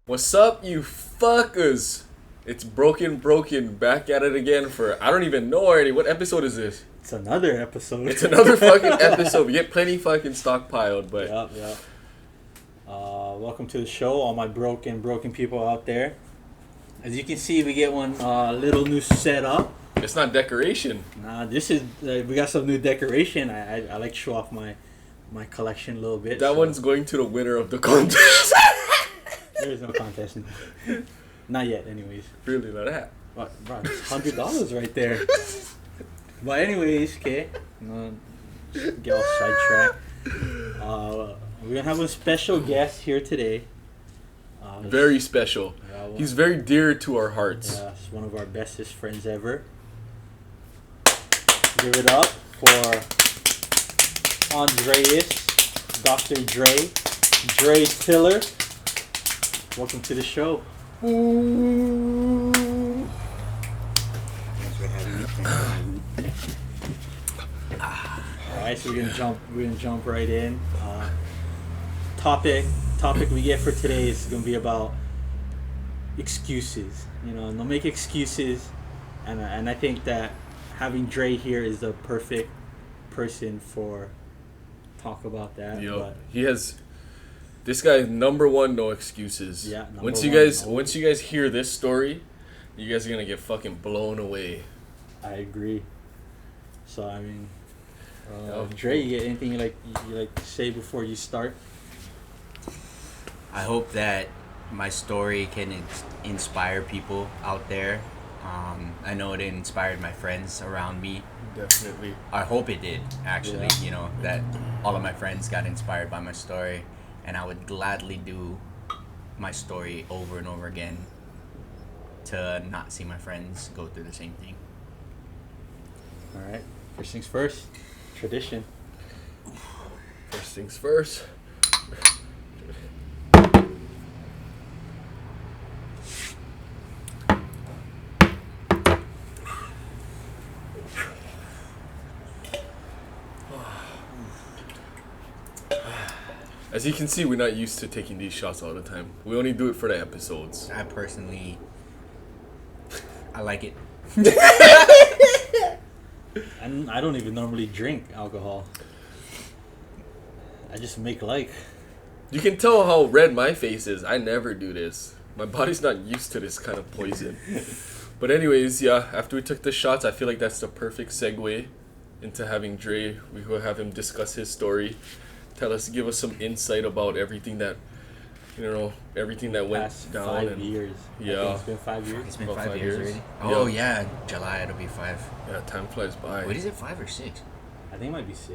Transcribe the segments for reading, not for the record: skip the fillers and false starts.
What's up, you fuckers? It's broken, back at it again for I don't even know already. What episode is this? It's another episode. It's another fucking episode. We get plenty fucking stockpiled, but Yep. Welcome to the show, all my broken people out there. As you can see, we get one little new setup. it's not decoration. Nah, this is we got some new decoration. I like to show off my collection a little bit. That one's going to the winner of the contest. There is no contest. Not yet, anyways. Really, like that. Bro, it's $100 right there. But anyways, okay. Get all sidetracked. We're gonna have a special guest here today. Very special. He's very dear to our hearts. Yeah, he's one of our bestest friends ever. Give it up for Andreas, Dr. Dre Tiller. Welcome to the show. Ooh. Thanks for having me. Alright, so we're gonna jump right in. Topic we get for today is gonna be about excuses. Don't make excuses, and I think that having Dre here is the perfect person for talk about that. Yo, But he has. This guy, number one, no excuses. Yeah, Once you guys hear this story, you guys are gonna get fucking blown away. I agree. So I mean, Yeah. Dre, you get anything you like to say before you start? I hope that my story can inspire people out there. I know it inspired my friends around me. Definitely. I hope it did, actually. Yeah. That all of my friends got inspired by my story. And I would gladly do my story over and over again to not see my friends go through the same thing. All right. First things first. Tradition. First things first. As you can see, we're not used to taking these shots all the time. We only do it for the episodes. I personally, I like it. And I don't even normally drink alcohol. I just make like. You can tell how red my face is. I never do this. My body's not used to this kind of poison. But anyways, yeah, after we took the shots, I feel like that's the perfect segue into having Dre. We will have him discuss his story. Give us some insight about everything that, everything that went Past down. 5 years. Yeah. I think it's been 5 years. It's been About 5 years already. Yeah. Oh yeah, July it'll be 5. Yeah, time flies by. Wait, is it 5 or 6? I think it might be 6.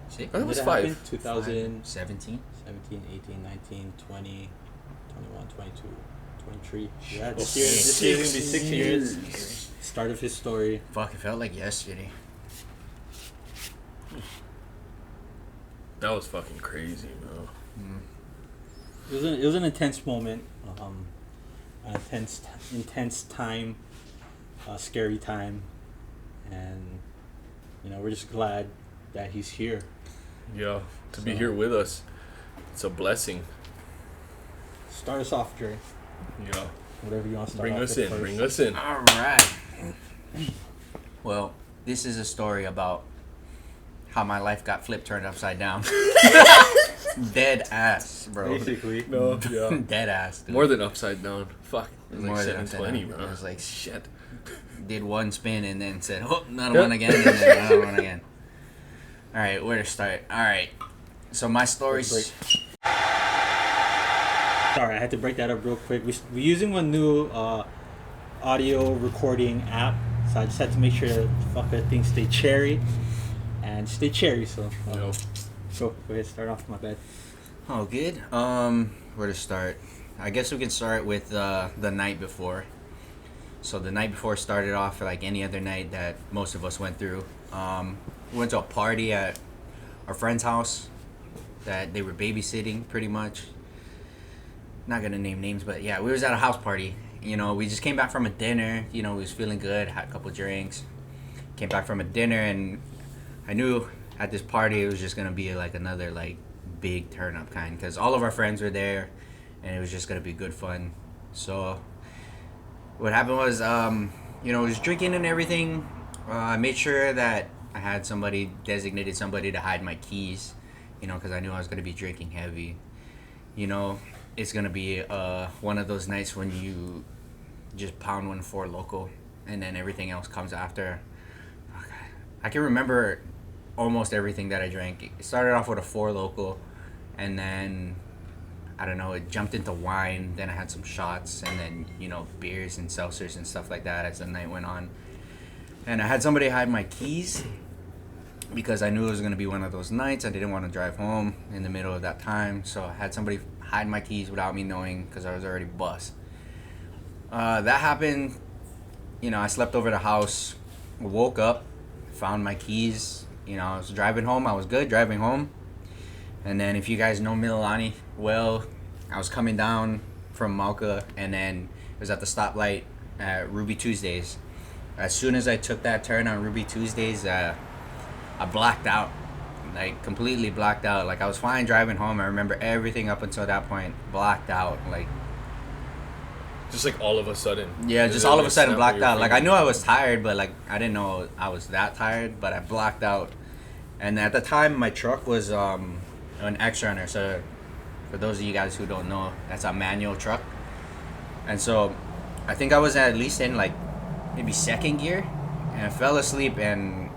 6? It When was did it 5. happen? 2017, 17? 18, 19, 20, 21, 22, 23. Yeah, Oh, this year is going to be 6 years. years. Start of his story. Fuck, it felt like yesterday. That was fucking crazy, bro. Mm. It was an intense moment, an intense time, a scary time, and we're just glad that he's here. Yeah, to be So- here with us, it's a blessing. Start us off, Dre. Yeah, Whatever you want to start bring off us with in, first. bring us in. All right. Well, this is a story about how my life got flipped, turned upside down. Dead ass, bro. Basically. No, yeah. Dead ass. Dude. More than upside down. Fuck. It was More like than upside 720, down. bro. It was like Shit. did one spin and then said, "Oh, another one again," and then another one again. All right, where to start? All right. So my story's. Sorry, I had to break that up real quick. We're using one new audio recording app, so I just had to make sure that fucking things stay cherry. So Yo. go ahead, start off. My bad. Oh, good. Where to start? I guess we can start with the night before. So the night before started off like any other night that most of us went through. We went to a party at our friend's house that they were babysitting pretty much. Not gonna name names, but yeah, we was at a house party. We just came back from a dinner. We was feeling good, had a couple drinks. Came back from a dinner and I knew at this party it was just gonna be like another like big turn up kind, because all of our friends were there and it was just gonna be good fun. So what happened was, you know, I was drinking and everything. I made sure that I had designated somebody to hide my keys, you know, because I knew I was gonna be drinking heavy. You know, it's gonna be one of those nights when you just pound one Four Loko, and then everything else comes after. I can remember almost everything that I drank. It started off with a Four Loko, and then I don't know, it jumped into wine. Then I had some shots, and then, you know, beers and seltzers and stuff like that as the night went on. And I had somebody hide my keys because I knew it was gonna be one of those nights. I didn't want to drive home in the middle of that time, so I had somebody hide my keys without me knowing because I was already buzzed. That happened. You know, I slept over the house, woke up, found my keys. You know, I was driving home. I was good driving home. And then, if you guys know Mililani well, I was coming down from Malka, and then it was at the stoplight at Ruby Tuesdays. As soon as I took that turn on Ruby Tuesdays, I blacked out, like completely blacked out. Like, I was fine driving home. I remember everything up until that point, blacked out. Like, just like all of a sudden. Yeah, just all of a sudden blacked out. Like, I knew I was tired, but like I didn't know I was that tired. But I blacked out. And at the time, my truck was an X-Runner. So for those of you guys who don't know, that's a manual truck. And so I think I was at least in like maybe second gear, and I fell asleep, and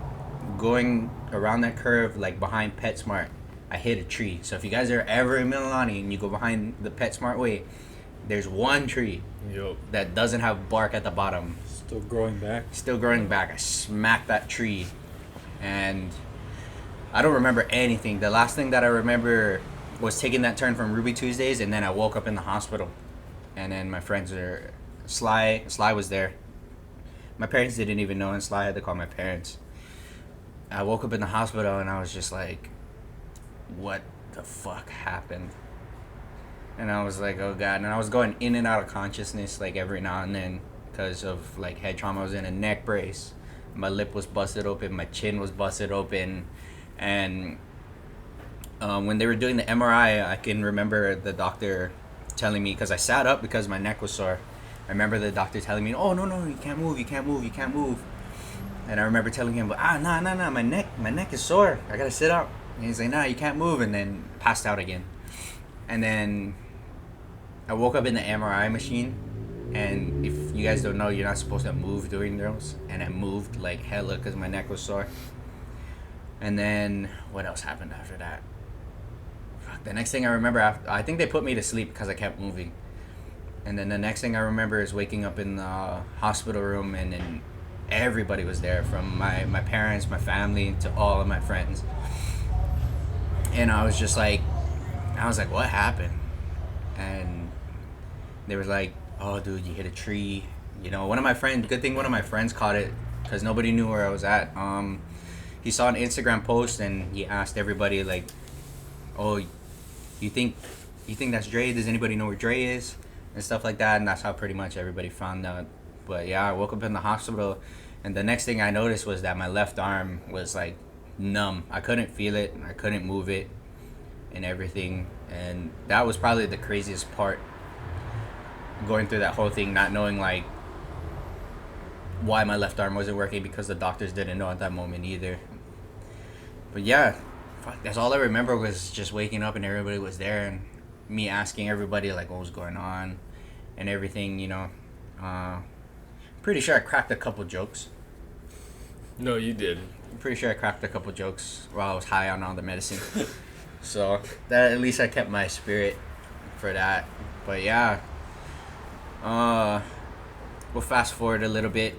going around that curve like behind PetSmart, I hit a tree. So if you guys are ever in Mililani and you go behind the PetSmart way, there's one tree that doesn't have bark at the bottom. Still growing back. I smacked that tree, and I don't remember anything. The last thing that I remember was taking that turn from Ruby Tuesdays, and then I woke up in the hospital. And then my friends are... Sly was there. My parents didn't even know, and Sly had to call my parents. I woke up in the hospital, and I was just like, what the fuck happened? And I was like, oh God. And I was going in and out of consciousness like every now and then because of like head trauma. I was in a neck brace. My lip was busted open. My chin was busted open. And when they were doing the MRI, I can remember the doctor telling me, because I sat up because my neck was sore. I remember the doctor telling me, oh, no, you can't move. And I remember telling him, nah, my neck is sore. I gotta sit up. And he's like, nah, you can't move. And then passed out again. And then I woke up in the MRI machine, and if you guys don't know, you're not supposed to move during those, and I moved like hella because my neck was sore. And then what else happened after that? Fuck, the next thing I remember, I think they put me to sleep because I kept moving. And then the next thing I remember is waking up in the hospital room, and then everybody was there, from my parents, my family, to all of my friends. And I was like, what happened? And they were like, oh, dude, you hit a tree. You know, good thing one of my friends caught it, because nobody knew where I was at. He saw an Instagram post, and he asked everybody, like, oh, you think that's Dre? Does anybody know where Dre is? And stuff like that. And that's how pretty much everybody found out. But yeah, I woke up in the hospital, and the next thing I noticed was that my left arm was like numb. I couldn't feel it. I couldn't move it and everything. And that was probably the craziest part, going through that whole thing, not knowing like why my left arm wasn't working, because the doctors didn't know at that moment either. But yeah, fuck, that's all I remember, was just waking up and everybody was there, and me asking everybody like what was going on and everything, you know. Pretty sure I cracked a couple jokes. No, you did. I'm pretty sure I cracked a couple jokes while I was high on all the medicine. So that, at least I kept my spirit for that. But yeah, we'll fast forward a little bit.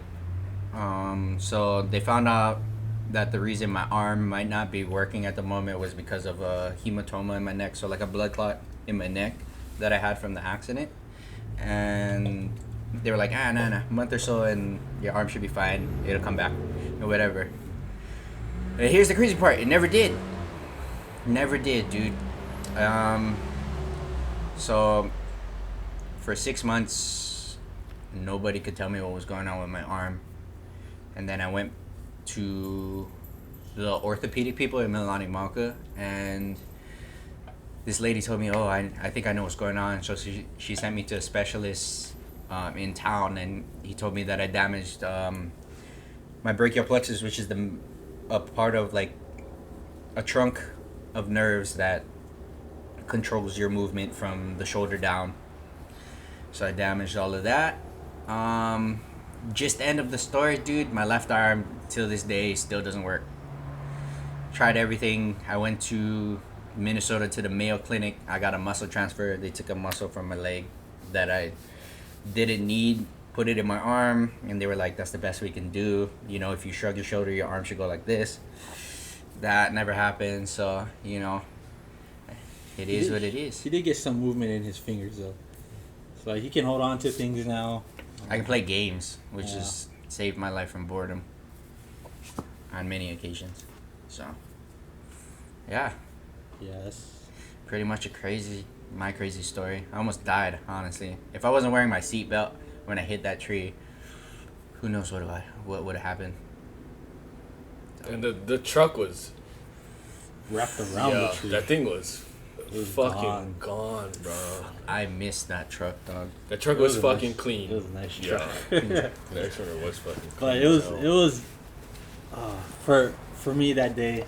So they found out that the reason my arm might not be working at the moment was because of a hematoma in my neck, so like a blood clot in my neck that I had from the accident. And they were like, nah, a month or so and your arm should be fine, it'll come back or whatever. And here's the crazy part, it never did, dude. So for 6 months nobody could tell me what was going on with my arm. And then I went to the orthopedic people in Mililani Malka, and this lady told me, oh, I think I know what's going on. So she sent me to a specialist in town, and he told me that I damaged my brachial plexus, which is a part of like a trunk of nerves that controls your movement from the shoulder down. So I damaged all of that. Just end of the story, dude. My left arm till this day still doesn't work. Tried everything. I went to Minnesota to the Mayo Clinic. I got a muscle transfer. They took a muscle from my leg that I didn't need, put it in my arm, and they were like, that's the best we can do. You know, if you shrug your shoulder, your arm should go like this. That never happened, so, you know, it is what it is. He did get some movement in his fingers, though. So like, he can hold on to things now. I can play games, which has saved my life from boredom on many occasions. So, yeah. Yeah, that's pretty much my crazy story. I almost died, honestly. If I wasn't wearing my seatbelt when I hit that tree, who knows what would have happened. And the truck was wrapped around the tree. That thing was fucking gone, bro. I missed that truck, dog. That truck was fucking clean. It was a nice truck. Yeah. That truck was fucking clean. But it was for me that day.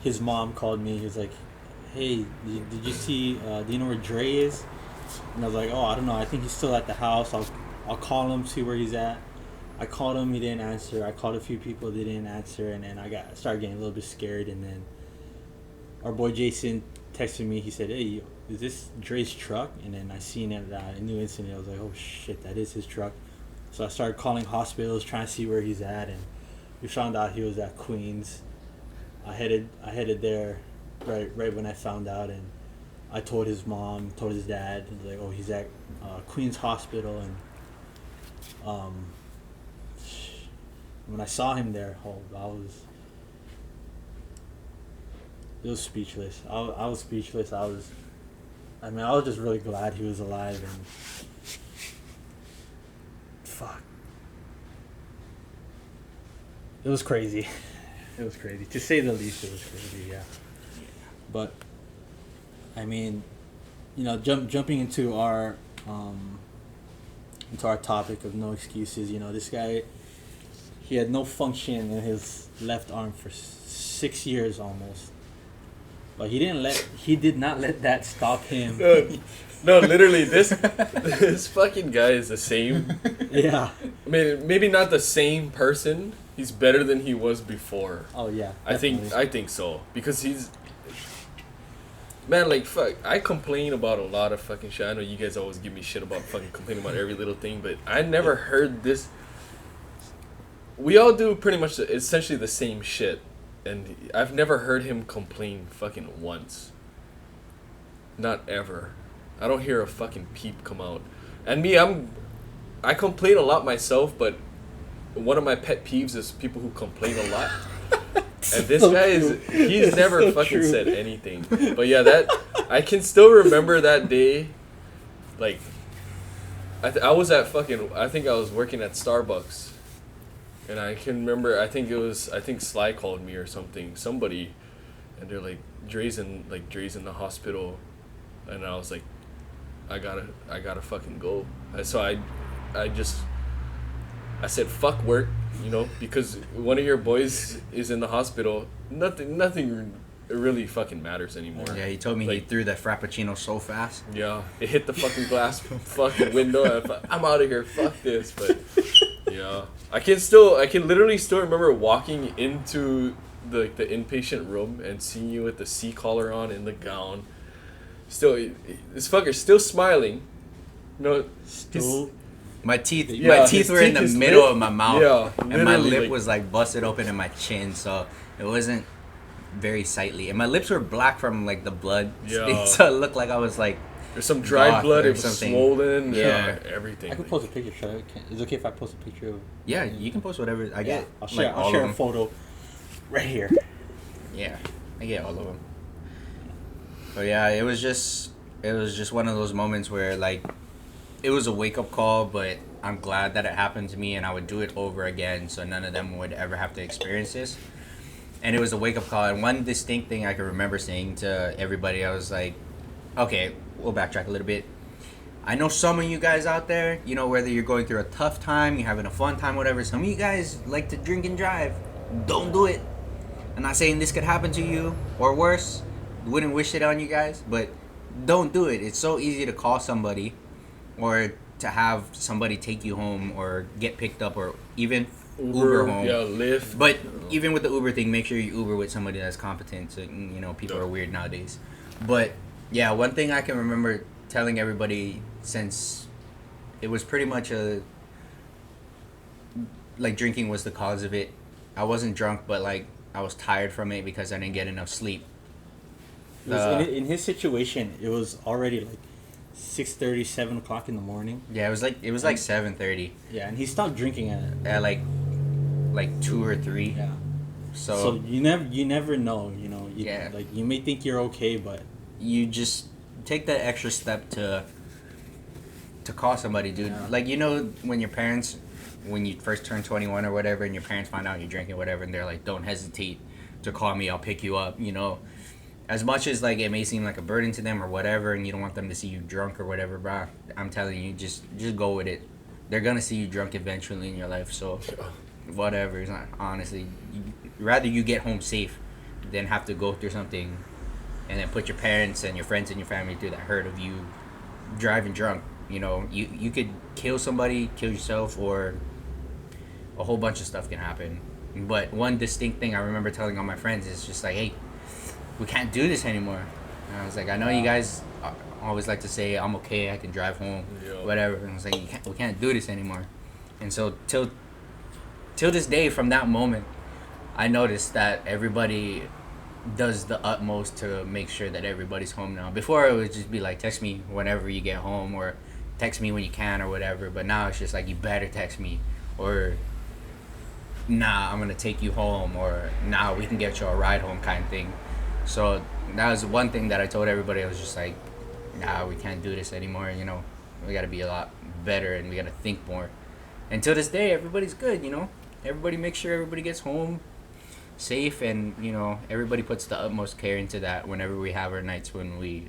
His mom called me. He was like, "Hey, did you see? Do you know where Dre is?" And I was like, "Oh, I don't know. I think he's still at the house. I'll call him, see where he's at." I called him. He didn't answer. I called a few people. They didn't answer. And then I started getting a little bit scared. And then our boy Jason texted me. He said, "Hey, is this Dre's truck?" And then I seen it. I knew instantly. I was like, "Oh shit, that is his truck." So I started calling hospitals, trying to see where he's at. And we found out he was at Queens. I headed there right when I found out, and I told his mom, told his dad, and like, oh, he's at Queens Hospital, and when I saw him there, it was speechless. I was speechless. I was just really glad he was alive, and fuck, it was crazy. It was crazy, to say the least. It was crazy, yeah. But I mean, you know, jumping into our topic of no excuses. You know, this guy, he had no function in his left arm for 6 years almost. But he did not let that stop him. No, literally, this fucking guy is the same. Yeah. I mean, maybe not the same person. He's better than he was before. Oh yeah. Definitely. I think so, because he's, man, like, fuck. I complain about a lot of fucking shit. I know you guys always give me shit about fucking complaining about every little thing, but I never heard this. We all do pretty much essentially the same shit, and I've never heard him complain fucking once. Not ever. I don't hear a fucking peep come out. And me, I complain a lot myself, but one of my pet peeves is people who complain a lot. And this guy he's never so fucking true. Said anything. But yeah, I can still remember that day. Like, I was at fucking, I think I was working at Starbucks. And I can remember, I think Sly called me or somebody. And they're like, Dre's in the hospital. And I was like, I gotta fucking go. So I said, fuck work, you know, because one of your boys is in the hospital. Nothing really fucking matters anymore. Yeah, he told me he threw that Frappuccino so fast. Yeah, it hit the fucking glass fucking window. I'm out of here, fuck this. But yeah, I can literally still remember walking into the inpatient room and seeing you with the C-collar on and the gown. Still, this fucker's still smiling. No, still. My teeth were in the middle of my mouth, and my lip like, was like busted open in my chin, so it wasn't very sightly. And my lips were black from like the blood, so it looked like I was like there's some dried blood. It was something. Swollen. Yeah, everything. I could post a picture. Is it okay if I post a picture of? Yeah, you can post whatever. I get. I'll share a photo right here. Yeah, I get all of them. But yeah, it was just one of those moments where like. It was a wake-up call, but I'm glad that it happened to me, and I would do it over again so none of them would ever have to experience this. And it was a wake-up call, and one distinct thing I can remember saying to everybody, I was like, okay, we'll backtrack a little bit. I know some of you guys out there, you know, whether you're going through a tough time, you're having a fun time, whatever, some of you guys like to drink and drive. Don't do it. I'm not saying this could happen to you or worse. Wouldn't wish it on you guys, but don't do it. It's so easy to call somebody or to have somebody take you home or get picked up or even Uber home. Yeah, Lyft. But even with the Uber thing, make sure you Uber with somebody that's competent. So, you know, people are weird nowadays. But yeah, one thing I can remember telling everybody, since it was pretty much like drinking was the cause of it. I wasn't drunk, but like I was tired from it because I didn't get enough sleep. In his situation, it was already like 6:30, 7 o'clock in the morning. Yeah, it was like 7:30. Yeah, and he stopped drinking At like 2 or 3. Yeah. So you never know, you know. Yeah. Like you may think you're okay, but you just take that extra step to call somebody, dude. Yeah. Like, you know, when your parents, when you first turn 21 or whatever, and your parents find out you're drinking whatever, and they're like, don't hesitate to call me, I'll pick you up, you know. As much as like it may seem like a burden to them or whatever, and you don't want them to see you drunk or whatever, bro, I'm telling you, just go with it. They're gonna see you drunk eventually in your life, so whatever. It's not, honestly, rather you get home safe than have to go through something and then put your parents and your friends and your family through that hurt of you driving drunk. You know, you could kill somebody, kill yourself, or a whole bunch of stuff can happen. But one distinct thing I remember telling all my friends is just like, hey, we can't do this anymore. And I was like, I know you guys always like to say, I'm okay, I can drive home, whatever. And I was like, we can't do this anymore. And so till this day, from that moment, I noticed that everybody does the utmost to make sure that everybody's home now. Before, it would just be like, text me whenever you get home, or text me when you can, or whatever. But now it's just like, you better text me, or nah, I'm gonna take you home, or nah, we can get you a ride home, kind of thing. So that was one thing that I told everybody. I was just like, nah, we can't do this anymore. You know, we gotta be a lot better, and we gotta think more. And till this day, everybody's good. You know, everybody makes sure everybody gets home safe, and you know, everybody puts the utmost care into that whenever we have our nights when we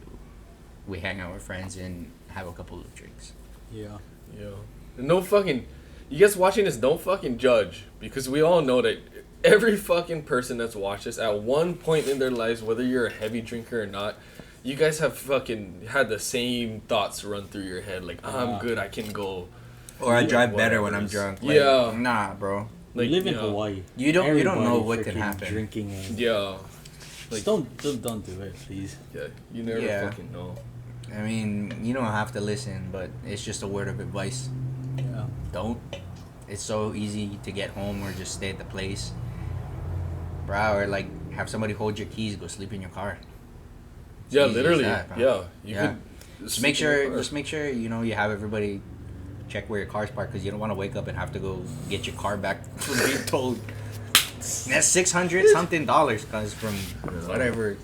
hang out with friends and have a couple of drinks. yeah. No fucking, you guys watching this, don't fucking judge, because we all know that every fucking person that's watched this at one point in their lives, whether you're a heavy drinker or not, you guys have fucking had the same thoughts run through your head, like, I'm good, I can go, or I drive better when I'm drunk. Like, yeah, nah, bro. Like, we live in Hawaii. You don't know Everybody what could freaking happen. Drinking and yeah, just don't do it, please. yeah, you never fucking know. I mean, you don't have to listen, but it's just a word of advice. Yeah. Don't. It's so easy to get home or just stay at the place, bro. Or like have somebody hold your keys, go sleep in your car. It's Yeah, easy as literally. that, bro. Yeah, you Yeah. could Just make sure you know you have everybody check where your car's parked, because you don't want to wake up and have to go get your car back from being told. That's $600 something cause from whatever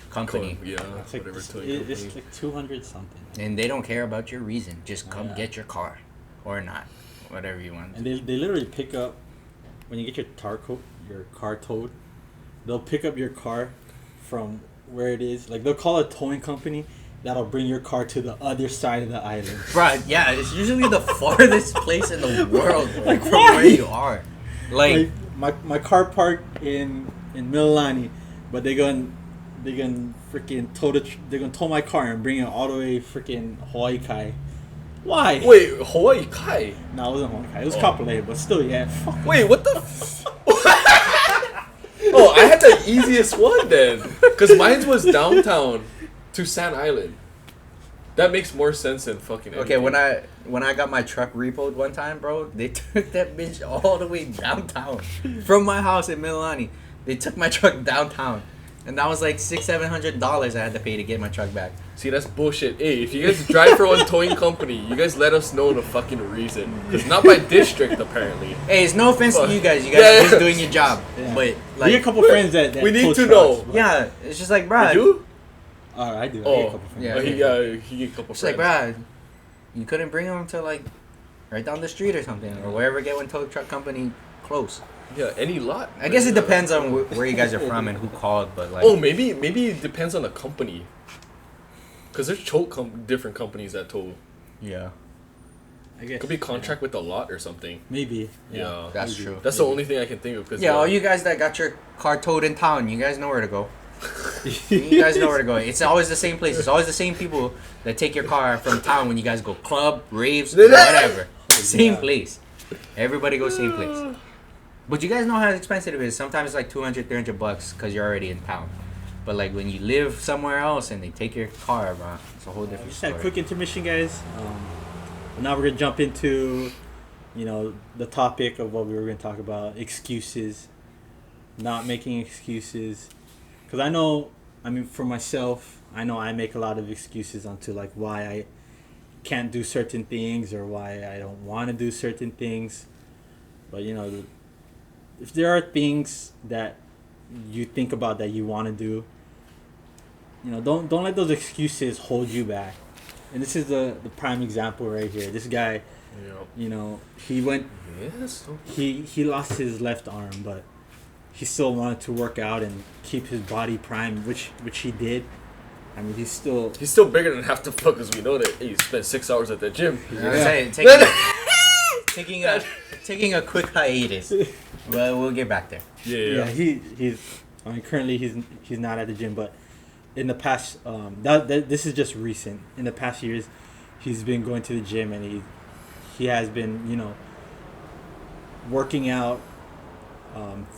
company. Yeah, It's like, whatever. it's like 200 something. And they don't care about your reason. Just come Yeah. get your car, or not, whatever you want. And they literally pick up when you get your car towed. They'll pick up your car from where it is. Like, they'll call a towing company that'll bring your car to the other side of the island. Right? Yeah, it's usually the farthest place in the world Like, from why? where you are. Like my car parked in Mililani, but they're gonna freaking they're gonna tow my car and bring it all the way freaking Hawaii Kai. Why? Wait, Hawaii Kai? No, it wasn't Hawaii Kai. It was Kapolei, but still, yeah. Fuck. Wait, what the? Oh, I had the easiest one then, because mine was downtown to Sand Island. That makes more sense than fucking. okay, anything. when I got my truck repoed one time, bro, they took that bitch all the way downtown from my house in Mililani. They took my truck downtown, and that was like $600-700 I had to pay to get my truck back. See, that's bullshit. Hey, if you guys drive for one towing company, you guys let us know the fucking reason. Because not by district, apparently. Hey, it's no offense to you guys. You guys Yeah, are just yeah. doing your job. Yeah. But We like, get a couple friends that We need tow to trucks, know. but- yeah, it's just like, bro. You do? Oh, I do. I get a Oh, couple friends. yeah. he get a couple It's like, friends. bro, you couldn't bring them to like right down the street or something, or wherever get one tow truck company close. Yeah, any lot. I guess it Yeah. depends on where you guys are from and who called, but like, Oh, maybe it depends on the company. Because there's different companies that tow. Yeah. I guess Could be contract with a lot or something. maybe. Yeah. That's maybe. true. That's the only thing I can think of. Cause, Yeah, all you guys that got your car towed in town, you guys know where to go. You guys know where to go. It's always the same place. It's always the same people that take your car from town when you guys go club, raves, whatever. Same place. Everybody goes same place. But you guys know how expensive it is. Sometimes it's like $200, $300 because you're already in town. But like when you live somewhere else and they take your car, bro, it's a whole different Just had a story. quick intermission, guys. Now we're gonna jump into, the topic of what we were gonna talk about: excuses, not making excuses. Because for myself, I know I make a lot of excuses onto like why I can't do certain things or why I don't want to do certain things. But if there are things that you think about that you want to do, don't let those excuses hold you back. And this is the prime example right here. This guy, he went, Yes. he lost his left arm, but he still wanted to work out and keep his body prime, which he did. I mean, he's still bigger than half the fuckers we know that. Hey, you spent 6 hours at the gym. Taking a quick hiatus. Well, we'll get back there. Yeah. Currently he's not at the gym, but in the past, this is just recent. In the past years, he's been going to the gym and he has been, working out,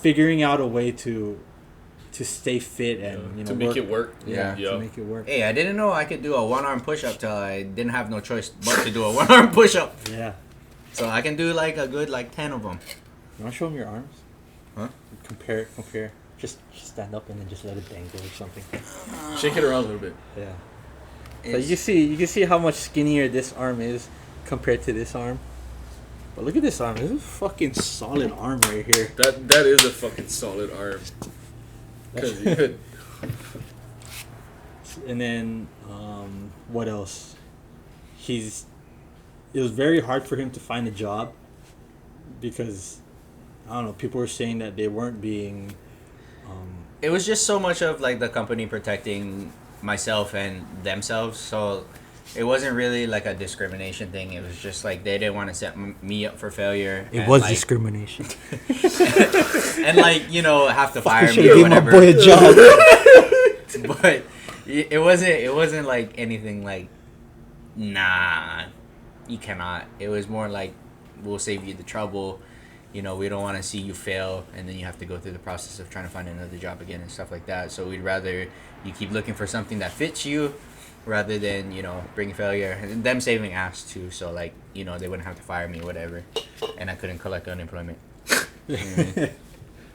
figuring out a way to stay fit and to make it work. Yeah. To make it work. Hey, I didn't know I could do a one-arm push-up till I didn't have no choice but to do a one-arm push-up. Yeah. So I can do like a good 10 of them. You want to show him your arms? Huh? Compare. Just stand up and then just let it dangle or something. Shake it around a little bit. Yeah. So you can see how much skinnier this arm is compared to this arm. But look at this arm. This is a fucking solid arm right here. That is a fucking solid arm. Because you could. And then what else? It was very hard for him to find a job because I don't know, people were saying that they weren't being It was just so much of like the company protecting myself and themselves. So it wasn't really like a discrimination thing. It was just like they didn't want to set me up for failure. It and, was like, discrimination. and have to fire Should me or give my whatever. boy a job. But it wasn't like anything like, nah, you cannot. It was more like, we'll save you the trouble. We don't want to see you fail, and then you have to go through the process of trying to find another job again and stuff like that. So we'd rather you keep looking for something that fits you rather than, bring failure. And them saving ass, too. So, they wouldn't have to fire me or whatever. And I couldn't collect unemployment.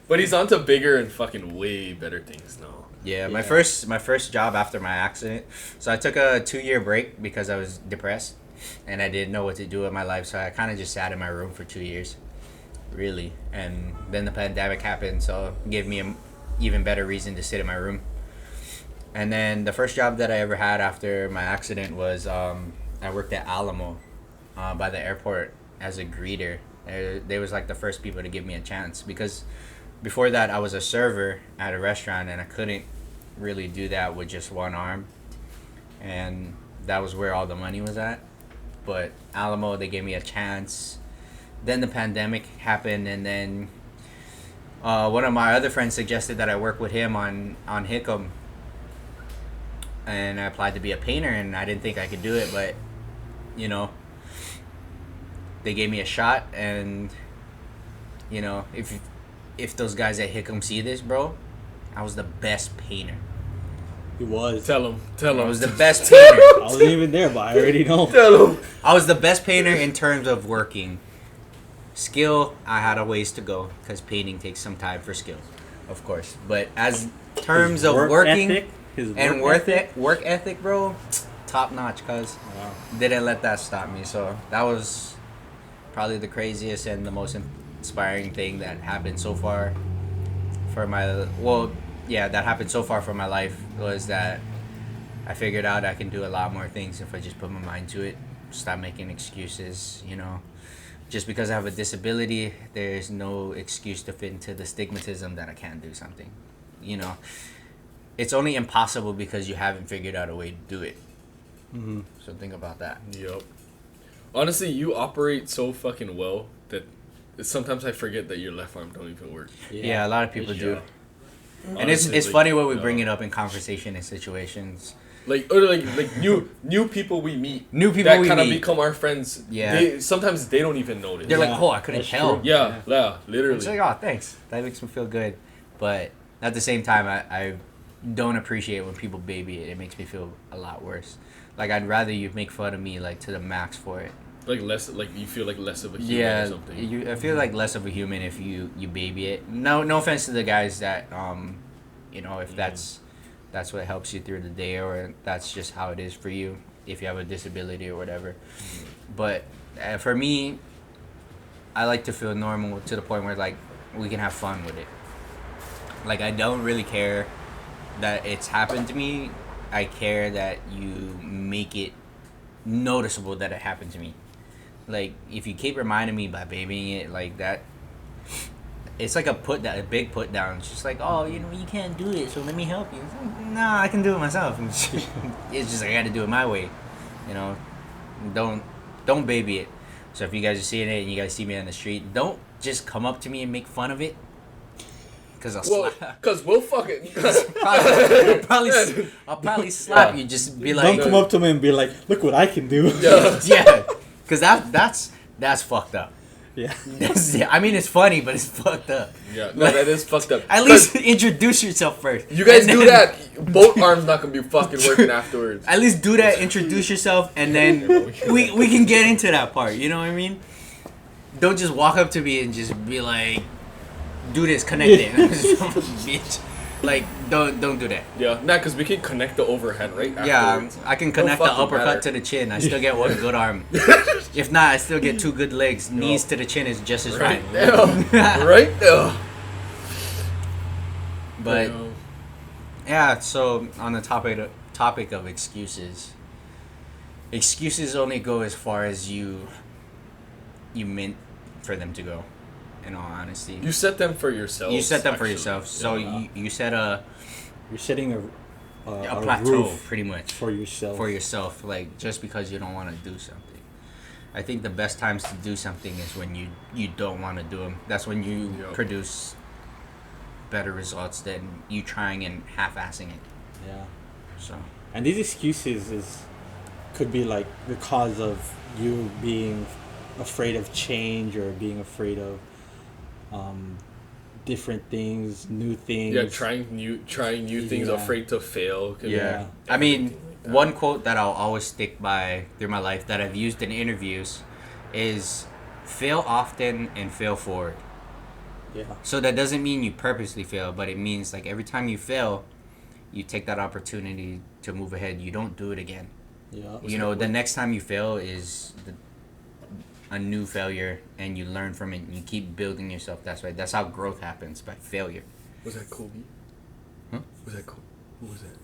But he's on to bigger and fucking way better things now. Yeah, my first job after my accident. So I took a 2-year break because I was depressed. And I didn't know what to do with my life. So I kind of just sat in my room for 2 years. Really. And then the pandemic happened, so it gave me an even better reason to sit in my room. And then the first job that I ever had after my accident was I worked at Alamo by the airport as a greeter. They was like the first people to give me a chance because before that I was a server at a restaurant and I couldn't really do that with just one arm. And that was where all the money was at. But Alamo, they gave me a chance. Then the pandemic happened, and then one of my other friends suggested that I work with him on Hickam. And I applied to be a painter, and I didn't think I could do it, but, they gave me a shot, and, if those guys at Hickam see this, bro, I was the best painter. He was. Tell him. I was the best painter. I wasn't even there, but I already know. Tell him. I was the best painter in terms of working. Skill, I had a ways to go because painting takes some time for skill, of course. But as terms of working and work ethic, bro, top notch. Cause didn't let that stop me. So that was probably the craziest and the most inspiring thing that happened so far for my that happened so far for my life was that I figured out I can do a lot more things if I just put my mind to it. Stop making excuses, Just because I have a disability, there's no excuse to fit into the stigmatism that I can't do something. It's only impossible because you haven't figured out a way to do it. Mm-hmm. So think about that. Yep. Honestly, you operate so fucking well that sometimes I forget that your left arm don't even work. Yeah, a lot of people do. Yeah. And Honestly, it's like, funny when we no. bring it up in conversation and situations. Like or like new people we meet. New people that we kind of meet. become our friends. Yeah. Sometimes they don't even notice. They're Yeah, like, oh, I couldn't that's tell. true. Yeah, literally. It's like, oh, thanks. That makes me feel good. But at the same time, I don't appreciate when people baby it. It makes me feel a lot worse. Like, I'd rather you make fun of me, like, to the max for it. Like less, like you feel like less of a human or Yeah, something. I feel like less of a human if you baby it. No offense to the guys that, you know, if that's what helps you through the day, or that's just how it is for you if you have a disability or whatever. But for me, I like to feel normal to the point where, like, we can have fun with it. Like, I don't really care that it's happened to me. I care that you make it noticeable that it happened to me. Like, if you keep reminding me by babying it like that, it's like a big put down. It's just like, oh, you know, you can't do it, so let me help you. It's like, nah, I can do it myself. It's just I got to do it my way. You know, don't baby it. So if you guys are seeing it and you guys see me on the street, don't just come up to me and make fun of it. Cause We'll fucking. I'll probably slap you. Just be like, Don't come up to me and be like, look what I can do. Yeah. yeah, cause that's fucked up. Yeah. I mean, it's funny, but it's fucked up. Yeah, no, that is fucked up. At least introduce yourself first. You guys And do then- that, both arms not gonna be fucking working afterwards. At least do that. Introduce yourself, and then we can get into that part. You know what I mean? Don't just walk up to me and just be like, "Do this, connect it." Bitch. Like, don't do that. Yeah, nah, cause we can connect the overhead right Yeah, afterwards. I can connect the fucking uppercut matter. to the chin. I still get one good arm. If not, I still get two good legs. Knees to the chin is just as Right fine. there, right there. But You know. yeah, so on the topic of excuses, excuses only go as far as you meant for them to go. In all honesty, You set them for yourself. you set them for actually. yourself. So Yeah. you set a You're setting a plateau roof pretty much for yourself. for yourself. Like, just because you don't want to do something. I think the best times to do something is when you don't want to do them. That's when you Yep. produce better results than you trying and half-assing it. Yeah. So And these excuses could be like the cause of you being afraid of change or being afraid of different things, new things. Yeah, trying new things, Yeah. afraid to fail. Could be Yeah. I mean, everything like that. one quote that I'll always stick by through my life that I've used in interviews is fail often and fail forward. Yeah. So that doesn't mean you purposely fail, but it means like every time you fail, you take that opportunity to move ahead. You don't do it again. Yeah. You know, the next time you fail is a new failure, and you learn from it and you keep building yourself. That's how growth happens, by failure. Was that Kobe? Huh? Was that Kobe? Who was that?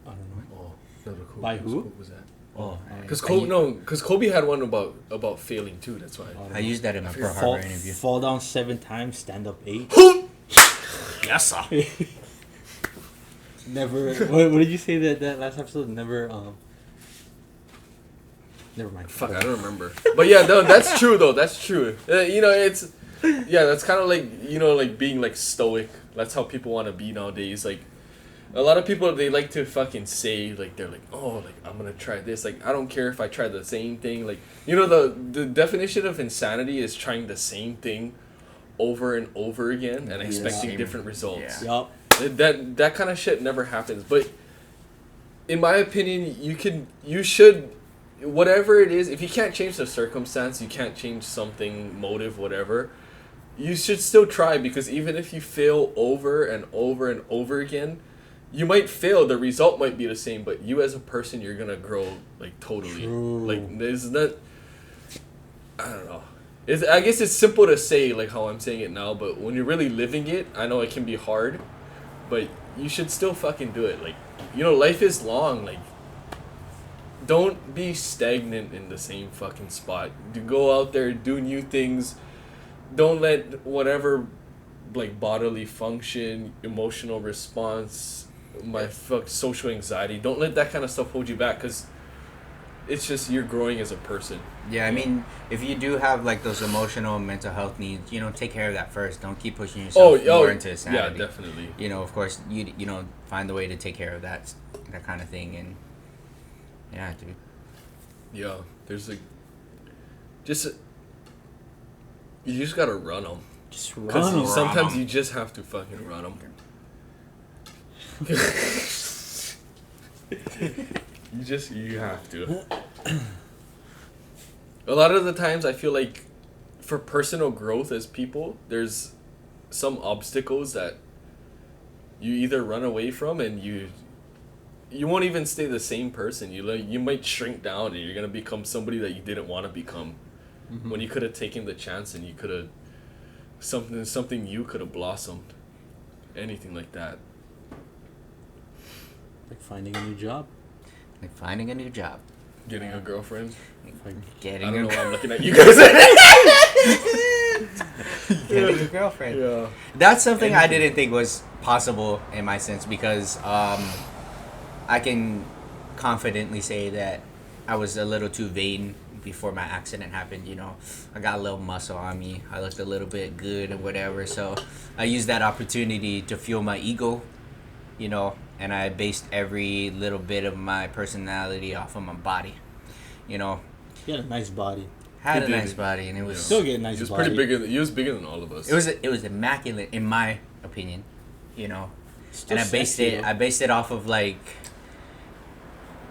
I don't know. Oh, no, no, Kobe. By Whose who? quote was that? Oh, Because I Kobe had one about failing too. That's why. I used that in my Pearl Fall, Harbor interview. fall down 7 times, stand up 8. Yes, sir. Never. What did you say that last episode? Never. Never mind. Fuck, I don't remember. But yeah, no, that's true though. That's true. You know, it's that's kind of like, you know, like being like stoic. That's how people want to be nowadays. Like a lot of people, they like to fucking say like, they're like, oh, like I'm gonna try this. Like I don't care if I try the same thing. Like, you know, the definition of insanity is trying the same thing over and over again and expecting different results. Yeah. Yup. That kind of shit never happens. But in my opinion, you should, whatever it is, if you can't change the circumstance, you can't change something, motive, whatever, you should still try, because even if you fail over and over and over again, you might fail, the result might be the same, but you as a person, you're gonna grow like totally. True. Like there's not, I don't know. I guess it's simple to say like how I'm saying it now, but when you're really living it, I know it can be hard, but you should still fucking do it. Like, you know, life is long. Like, don't be stagnant in the same fucking spot. Go out there, do new things. Don't let whatever, like, bodily function, emotional response, social anxiety, don't let that kind of stuff hold you back, because it's just you're growing as a person. Yeah, I mean, if you do have like those emotional and mental health needs, take care of that first. Don't keep pushing yourself more into insanity. Yeah, definitely. Of course, you find the way to take care of that kind of thing, and yeah, dude. Yeah, there's you just gotta run them. Just run Because 'em. sometimes you just have to fucking run them. You have to. A lot of the times I feel like for personal growth as people, there's some obstacles that you either run away from and you won't even stay the same person. You might shrink down and you're gonna become somebody that you didn't want to become. Mm-hmm. When you could have taken the chance and you could have something you could have blossomed. Anything like that. Like finding a new job. Like finding a new job. Getting a girlfriend. Getting I don't know why I'm looking at you guys. Getting a girlfriend. Yeah. That's something I didn't think was possible in my sense because I can confidently say that I was a little too vain before my accident happened. I got a little muscle on me. I looked a little bit good and whatever. So I used that opportunity to fuel my ego, and I based every little bit of my personality off of my body. You had a nice body. Had a nice body, and it was still get a nice body. He was pretty big. He was bigger than all of us. It was immaculate in my opinion, Still and I based it off of like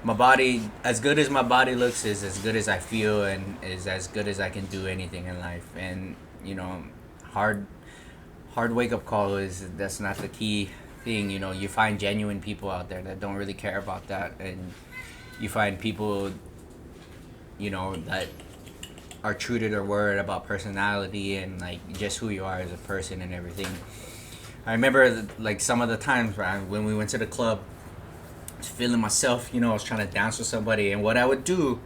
my body. As good as my body looks is as good as I feel, and is as good as I can do anything in life. And hard wake up call that's not the key thing. You find genuine people out there that don't really care about that, and you find people that are true to their word about personality and like just who you are as a person and everything. I remember like some of the times when we went to the club, I was feeling myself. I was trying to dance with somebody, and what I would do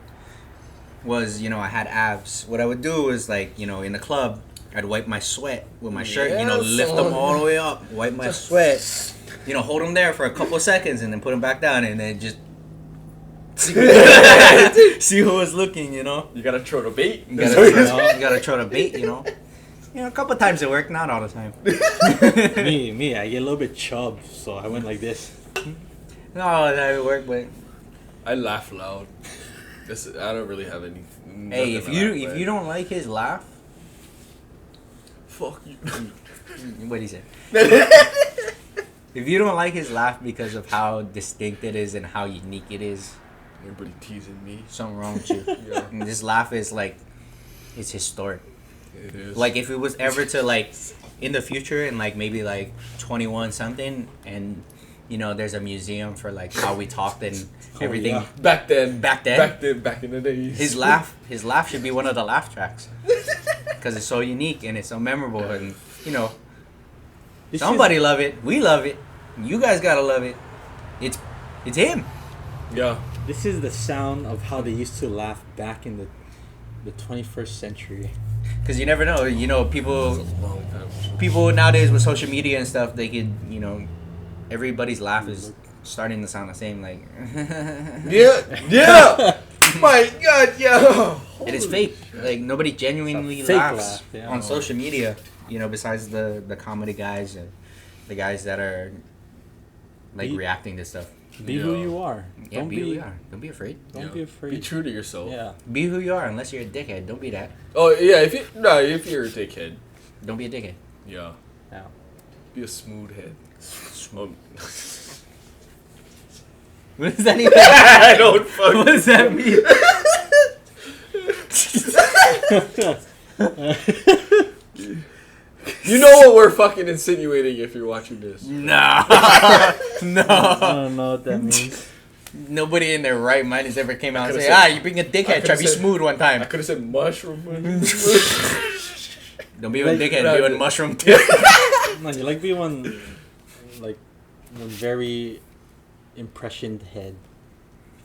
was, I had abs. What I would do was like, in the club, I'd wipe my sweat with my shirt, lift them all the way up, wipe my sweat, hold them there for a couple of seconds, and then put them back down, and then just see who was looking. You gotta throw the bait. You gotta throw the bait. A couple of times it worked, not all the time. me, I get a little bit chub, so I went like this. No, that would work, but I laugh loud. I don't really have any. Hey, if you don't like his laugh, fuck you. What'd he say? If you don't like his laugh because of how distinct it is and how unique it is, everybody teasing me. Something wrong with you. Yeah. And this laugh is like, it's historic. It is. Like if it was ever to like, in the future and like maybe like 21 something and there's a museum for like how we talked and everything. Yeah. Back then. Back in the days. His laugh should be one of the laugh tracks. Because it's so unique and it's so memorable and somebody love it. We love it. You guys gotta love it. It's him. Yeah. This is the sound of how they used to laugh back in the 21st century. Because you never know. People nowadays with social media and stuff, they could, everybody's laugh is starting to sound the same. Like, yeah. My God, yeah. It is fake. Like nobody genuinely laughs on social media. Besides the comedy guys and the guys that are like reacting to stuff. Be who you are. Yeah, don't be who you are. Don't be afraid. Don't be afraid. Be true to yourself. Yeah. Be who you are, unless you're a dickhead. Don't be that. Oh yeah, if you're a dickhead. Don't be a dickhead. Yeah. Yeah. Be a smooth head. What does that even? I don't fuck. What does that mean? You know what we're fucking insinuating if you're watching this. No. I don't know what that means. Nobody in their right mind has ever came out and say, you being a dickhead, try to be smooth one time. I could have said mushroom. Don't be a dickhead, be one mushroom too. No, you like be one very impressioned head.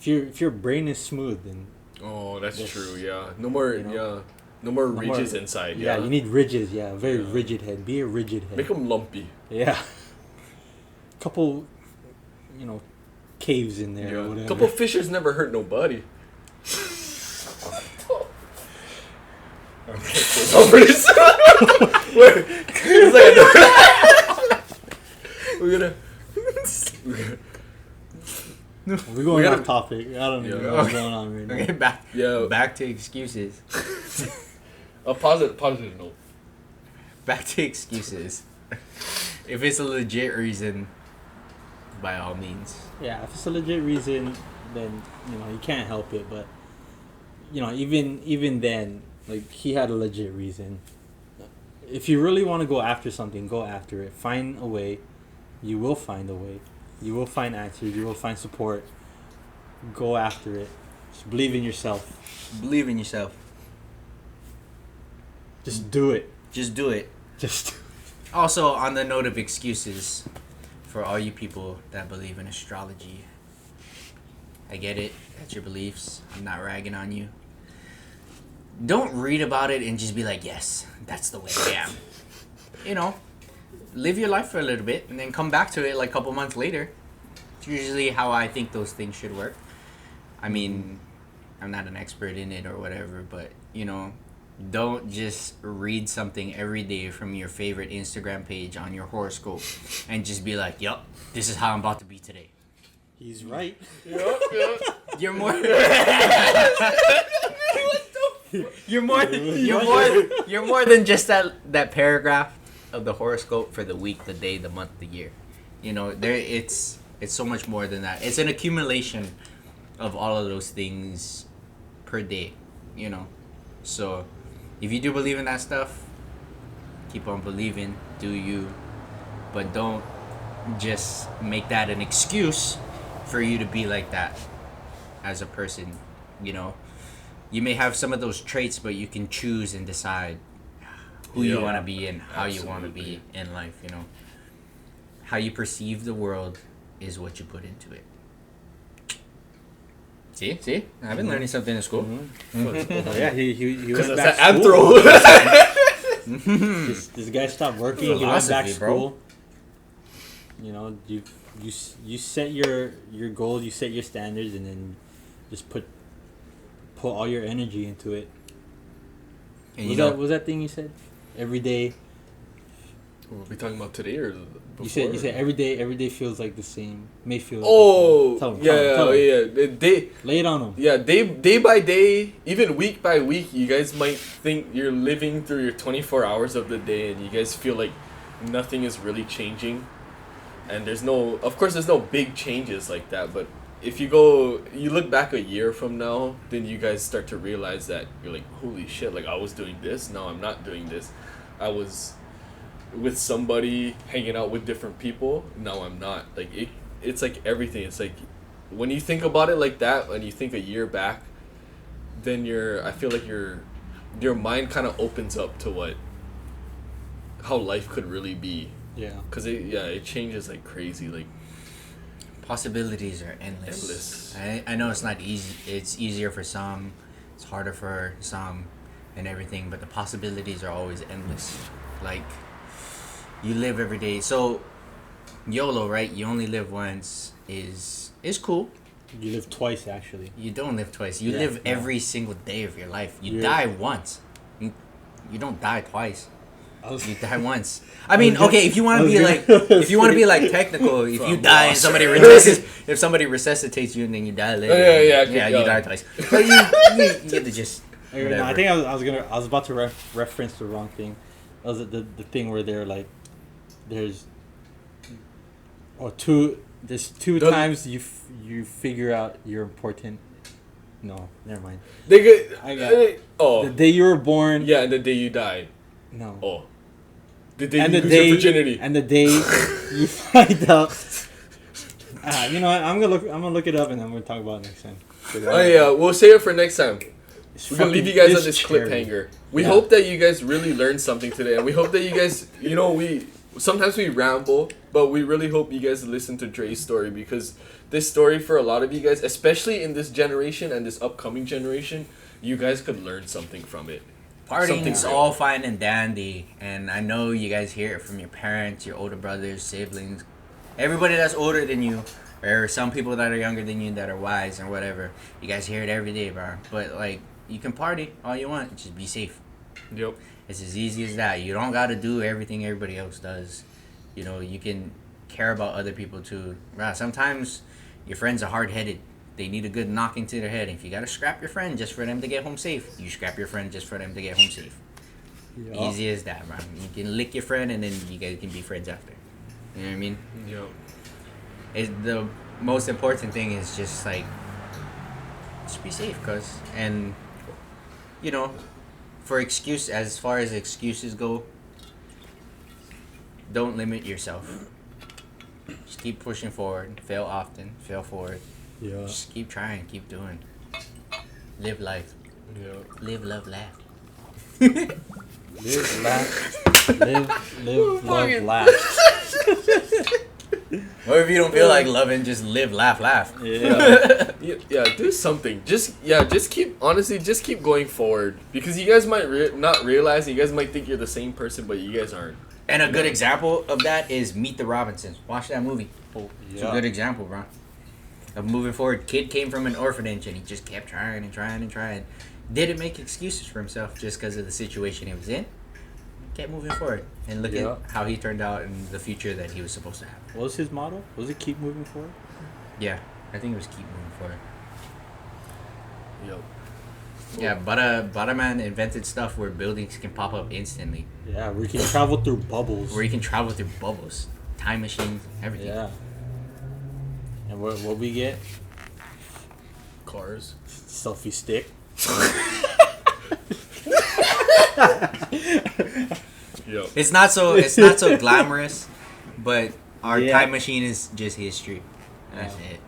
If your brain is smooth, then oh, that's true. Yeah, no more. No more ridges inside. Yeah, you need ridges. Yeah, very rigid head. Be a rigid head. Make them lumpy. Yeah. Couple, caves in there. Yeah. Or whatever. Couple fishers never hurt nobody. I'm pretty sure. Wait, it's like we're gonna. We're going gotta- off topic. I don't know Yeah. what's going on right now. Okay, back to excuses. A positive note. Back to excuses. If it's a legit reason, by all means. Yeah, if it's a legit reason, then you can't help it. But even then, like he had a legit reason. If you really want to go after something, go after it. Find a way. You will find a way. You will find answers. You will find support. Go after it. Just believe in yourself. Believe in yourself. Just do it. Just do it. Just. Also, on the note of excuses, for all you people that believe in astrology, I get it. That's your beliefs. I'm not ragging on you. Don't read about it and just be like, yes, that's the way I am. Live your life for a little bit and then come back to it like a couple months later. It's usually how I think those things should work. I mean, I'm not an expert in it or whatever, but, don't just read something every day from your favorite Instagram page on your horoscope and just be like, yup, this is how I'm about to be today. He's right. Yep. You're more you're more than just that paragraph of the horoscope for the week, the day, the month, the year. It's so much more than that. It's an accumulation of all of those things per day, So if you do believe in that stuff, keep on believing, do you, but don't just make that an excuse for you to be like that as a person. You may have some of those traits, but you can choose and decide who you want to be and how you want to be in life. How you perceive the world is what you put into it. See, I've been learning something in school. Oh, yeah, he Because went it's back an school. anthro. This guy stopped working. He went back Philosophy, school. You set your goals, you set your standards, and then just put all your energy into it. And Was that thing you said? Every day. Were we talking about today or before? You said every day feels like the same. May feel. Oh, Tell him, yeah. Lay it on him. Yeah, day by day, even week by week, you guys might think you're living through your 24 hours of the day, and you guys feel like nothing is really changing. And there's no big changes like that. But if you look back a year from now, then you guys start to realize that you're like, holy shit! Like I was doing this, now I'm not doing this. I was with somebody hanging out with different people, now I'm not. Like it's like everything. It's like when you think about it like that, when you think a year back, then I feel like your mind kind of opens up to how life could really be. Yeah. Cause it changes like crazy. Like possibilities are endless. I know it's not easy. It's easier for some. It's harder for some, and everything. But the possibilities are always endless. Like you live every day. So YOLO, right? You only live once is cool. You live twice, actually. You don't live twice. You live every single day of your life. You die once. You don't die twice. You die once. I mean, okay, if you want to be like technical, if you die and somebody resuscitates you and then you die later. You die twice. But you get the gist. No, I think I was about to reference the wrong thing. That was the thing where they're like, there's two times you figure out you're important. No, never mind. The day you were born. Yeah, and the day you died. No. Oh. The day you lose your virginity. And the day you find out. You know what? I'm gonna look it up and then we'll talk about it next time. Oh yeah, we'll save it for next time. We're gonna leave you guys on this cliffhanger. We hope that you guys really learned something today, and we hope that you guys, sometimes we ramble, but we really hope you guys listen to Dre's story, because this story for a lot of you guys, especially in this generation and this upcoming generation, you guys could learn something from it. Partying's all fine and dandy, and I know you guys hear it from your parents, your older brothers, siblings, everybody that's older than you, or some people that are younger than you that are wise or whatever. You guys hear it every day, bro. But like, you can party all you want, just be safe. Yep. It's as easy as that. You don't got to do everything everybody else does. You know, you can care about other people too. Right? Sometimes your friends are hard-headed. They need a good knock into their head. If you got to scrap your friend just for them to get home safe, you scrap your friend just for them to get home safe. Yep. Easy as that, man. You can lick your friend and then you guys can be friends after. You know what I mean? Yep. The most important thing is just like, just be safe, cuz. And, you know, as far as excuses go, don't limit yourself. Just keep pushing forward. Fail often. Fail forward. Yeah. Just keep trying. Keep doing. Live life. Yep. Live, love, laugh. Live, laugh. Live, love, laugh. Or if you don't feel like loving, just live, laugh, laugh. Yeah. Yeah, do something. Just keep going forward, because you guys might not realize, you guys might think you're the same person, but you guys aren't. And a good example of that is Meet the Robinsons. Watch that movie. Oh, It's a good example, bro. Of moving forward. Kid came from an orphanage and he just kept trying and trying and trying. Didn't make excuses for himself just because of the situation he was in. Kept moving forward. And look at how he turned out in the future that he was supposed to have. What was his motto? Was it keep moving forward? Yeah, I think it was keep moving forward. Yep. Yeah, Butterman invented stuff where buildings can pop up instantly. Yeah, we can travel through bubbles. Where you can travel through bubbles. Time machines, everything. Yeah. And what we get? Cars. Selfie stick. Yep. It's not so glamorous, but our time machine is just history. That's it.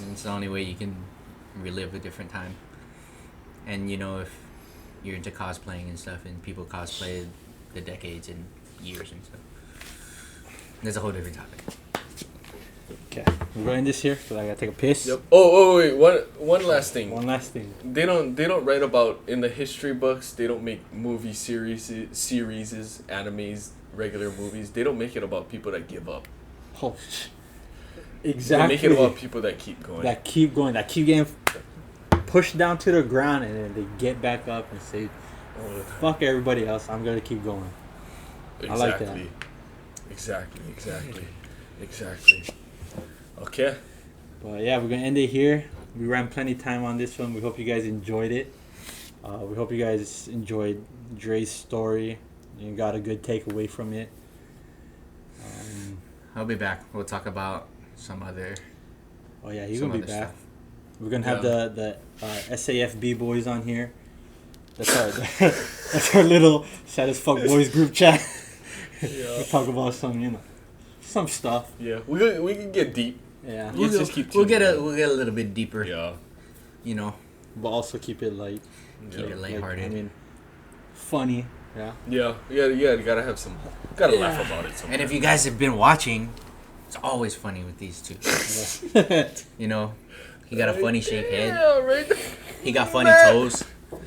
And it's the only way you can relive a different time. And you know, if you're into cosplaying and stuff, and people cosplay the decades and years and stuff, there's a whole different topic. Okay, we're going this here, so I gotta take a piss. Yep. Oh wait, one last thing. One last thing. They don't write about, in the history books. They don't make movie series, animes, regular movies. They don't make it about people that give up. Oh, exactly. They make it about people that keep going. That keep going. That keep getting pushed down to the ground, and then they get back up and say, "Fuck everybody else. I'm gonna keep going." Exactly. I like that. Exactly. Okay. But yeah, we're gonna end it here. We ran plenty of time on this one. We hope you guys enjoyed it. We hope you guys enjoyed Dre's story and got a good takeaway from it. I'll be back. We'll talk about some other. Oh yeah, he's some gonna be other back. stuff. We're gonna have the SAFB boys on here. That's our little sad as fuck boys group chat. We'll talk about some stuff. Yeah, we can get deep. Yeah, We'll get a little bit deeper. Yeah. You know, but also keep it light. keep it lighthearted. Funny. Yeah. Yeah. You gotta have some. Gotta laugh about it. Sometimes. And if you guys have been watching, it's always funny with these two. You know, he got a funny shaped head. Yeah, right. He got funny toes.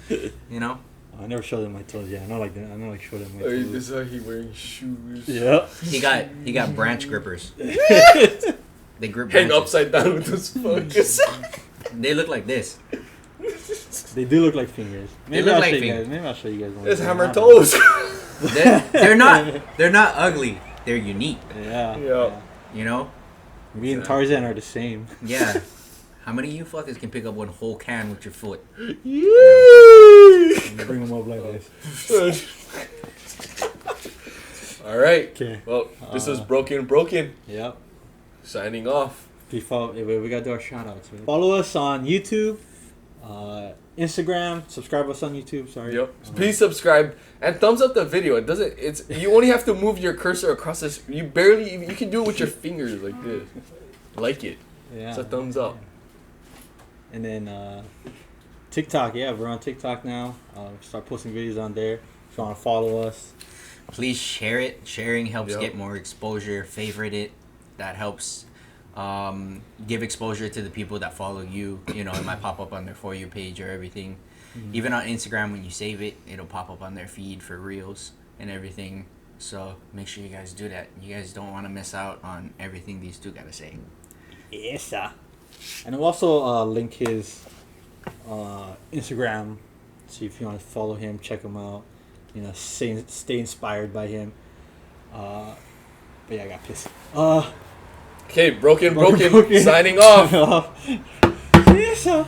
You know. I never showed them my toes. Yeah, I know like showed them my Hey, toes. this is how he wearing shoes. Yeah. He got branch grippers. They grip Hang branches. upside down with those focus. They look like this. They do look like fingers. They look I'll like show you fingers. guys. Maybe I'll show you guys one. It's day. hammer I don't toes. They're not ugly. They're unique. know. Yeah. Yeah. You know. Me and Tarzan are the same. Yeah. How many of you fuckers can pick up one whole can with your foot? Yay! Bring them up like this. All right. Okay. Well, this was broken. Yep. Signing off. We gotta do our shout outs. Right? Follow us on YouTube, Instagram. Subscribe us on YouTube. Sorry. Yep. Please subscribe and thumbs up the video. You only have to move your cursor across this. You can do it with your fingers like this. Like it. Yeah. It's a thumbs up. And then TikTok. Yeah, we're on TikTok now. Start posting videos on there. If you want to follow us. Please share it. Sharing helps Yep. get more exposure. Favorite it. That helps give exposure to the people that follow you. You know, it might pop up on their For You page or everything. Mm-hmm. Even on Instagram, when you save it, it'll pop up on their feed for Reels and everything. So make sure you guys do that. You guys don't want to miss out on everything these two got to say. Yes, sir. And I'll also link his Instagram. See if you want to follow him, check him out. stay inspired by him. But yeah, I got pissed. Okay, broken. Signing off. Peace out.